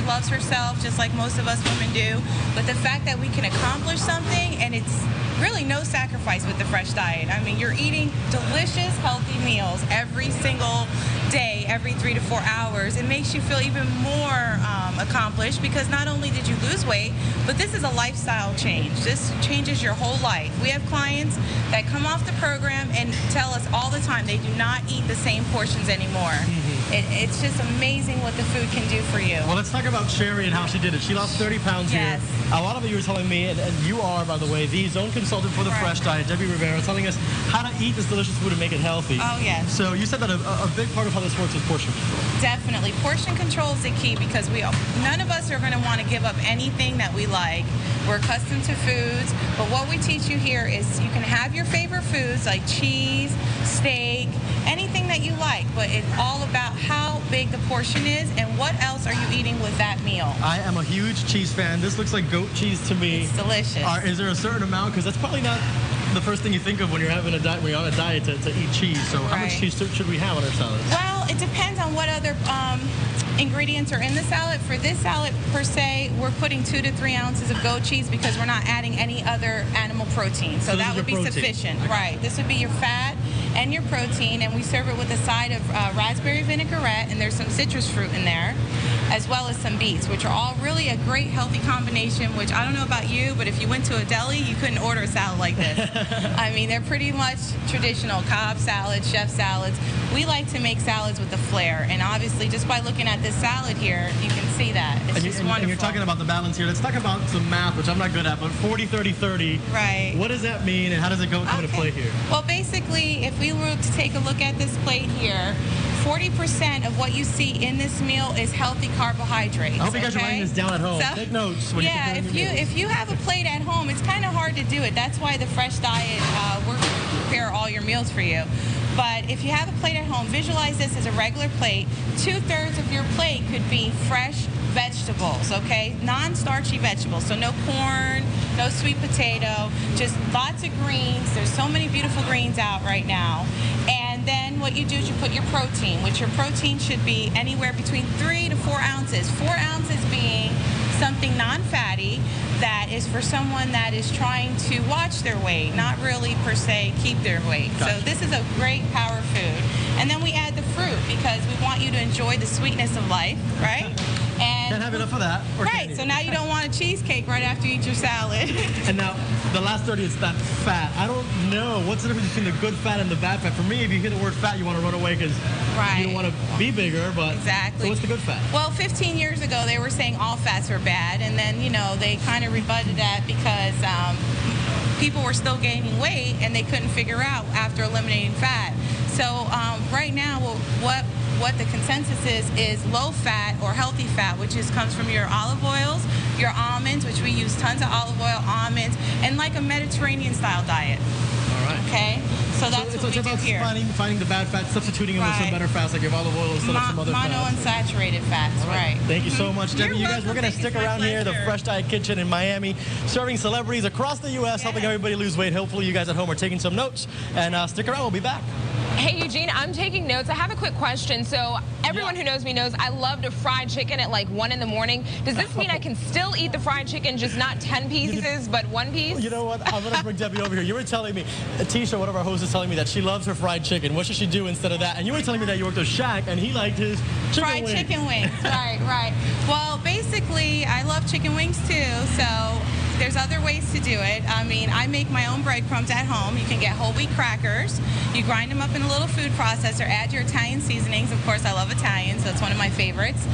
loves herself just like most of us women do. But the fact that we can accomplish something, and it's really no sacrifice with the Fresh Diet. I mean, you're eating delicious, healthy meals every single day, every 3 to 4 hours. It makes you feel even more accomplished, because not only did you lose weight, but this is a lifestyle change. This changes your whole life. We have clients that come off the program and tell us all the time they do not eat the same portions anymore. It's just amazing what the food can do for you. Well, let's talk about Sherry and how she did it. She lost 30 pounds Yes. here. A lot of you were telling me, and you are, by the way, the zone consultant for the Right. Fresh Diet, Debbie Rivera, telling us how to eat this delicious food and make it healthy. Oh, yes. So you said that a big part of how this works is portion control. Definitely. Portion control is the key, because none of us are going to want to give up anything that we like. We're accustomed to foods, but what we teach you here is you can have your favorite foods like cheese, steak, anything that you like, but it's all about how big the portion is and what else are you eating with that meal. I am a huge cheese fan. This looks like goat cheese to me. It's delicious. Is there a certain amount? Because that's probably not the first thing you think of when you're having a diet, when you're on a diet to eat cheese. So how much Right. cheese should we have on our salad? Well, it depends on what other ingredients are in the salad. For this salad per se, we're putting 2 to 3 ounces of goat cheese because we're not adding any other animal protein. So this that is would be your protein. sufficient. Okay. Right. This would be your fat and your protein, and we serve it with a side of raspberry vinaigrette, and there's some citrus fruit in there, as well as some beets, which are all really a great healthy combination, which I don't know about you, but if you went to a deli, you couldn't order a salad like this. I mean, they're pretty much traditional Cobb salads, chef salads. We like to make salads with a flair, and obviously just by looking at this salad here, you can see that. It's just wonderful. And you're talking about the balance here. Let's talk about some math, which I'm not good at, but 40, 30, 30. Right. What does that mean, and how does it come into play here? Well, basically, if we were to take a look at this plate here, 40% of what you see in this meal is healthy carbohydrates. I hope you guys are writing this down at home. So, Take notes when yeah, you're preparing your meals. if you have a plate at home, it's kind of hard to do it. That's why the Fresh Diet, we're going to prepare all your meals for you. But if you have a plate at home, visualize this as a regular plate. 2/3 of your plate could be fresh vegetables, okay? Non-starchy vegetables, so no corn, no sweet potato, just lots of greens. There's so many beautiful greens out right now. And then what you do is you put your protein, which your protein should be anywhere between 3 to 4 ounces. 4 ounces being something non-fatty that is for someone that is trying to watch their weight, not really per se keep their weight. Gotcha. So this is a great power food. And then we add the fruit because we want you to enjoy the sweetness of life, right? And Can't have enough of that. Or right, so now you don't want a cheesecake right after you eat your salad. And now, the last 30 is that fat. I don't know. What's the difference between the good fat and the bad fat? For me, if you hear the word fat, you want to run away because you don't want to be bigger, but Exactly. so what's the good fat? Well, 15 years ago, they were saying all fats were bad, and then, they kind of rebutted that because people were still gaining weight, and they couldn't figure out after eliminating fat. So right now, what the consensus is low fat or healthy fat, which comes from your olive oils, your almonds, which we use tons of olive oil, almonds, and like a Mediterranean style diet. All right. Okay? So that's what we do here. Finding the bad fat, substituting them with some better fats like your olive oil instead of some other fats. Monounsaturated fats, right. Thank you so much, Debbie. You're You guys, we're going to welcome. stick It's my around here, the pleasure. Fresh Diet Kitchen in Miami, serving celebrities across the U.S., helping everybody lose weight. Hopefully you guys at home are taking some notes. And stick around. We'll be back. Hey, Eugene, I'm taking notes. I have a quick question. So everyone who knows me knows I love to fried chicken at like 1 in the morning. Does this mean I can still eat the fried chicken, just not 10 pieces, but 1 piece? You know what? I'm going to bring Debbie over here. You were telling me, Tisha, one of our hosts, is telling me that she loves her fried chicken. What should she do instead of that? And you were telling me that you worked with Shaq, and he liked his Fried chicken wings. Right. Well, basically, I love chicken wings too, so there's other ways to do it. I mean, I make my own breadcrumbs at home. You can get whole wheat crackers. You grind them up in a little food processor, add your Italian seasonings. Of course, I love Italian, so it's one of my favorites.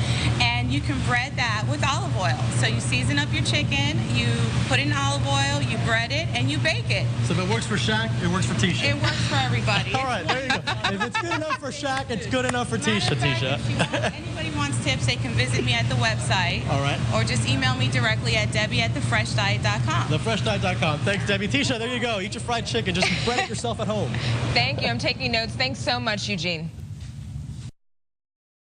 And you can bread that with olive oil. So you season up your chicken, you put in olive oil, you bread it, and you bake it. So if it works for Shaq, it works for Tisha. It works for everybody. All right, there you go. If it's good enough for Shaq, it's good enough for Tisha, Tisha. If anybody wants tips, they can visit me at the website. All right. Or just email me directly at debbie@thefreshdiet.com. Thefreshdiet.com. Thanks, Debbie. Tisha, there you go. Eat your fried chicken. Just bread it yourself at home. Thank you. I'm taking notes. Thanks so much, Eugene.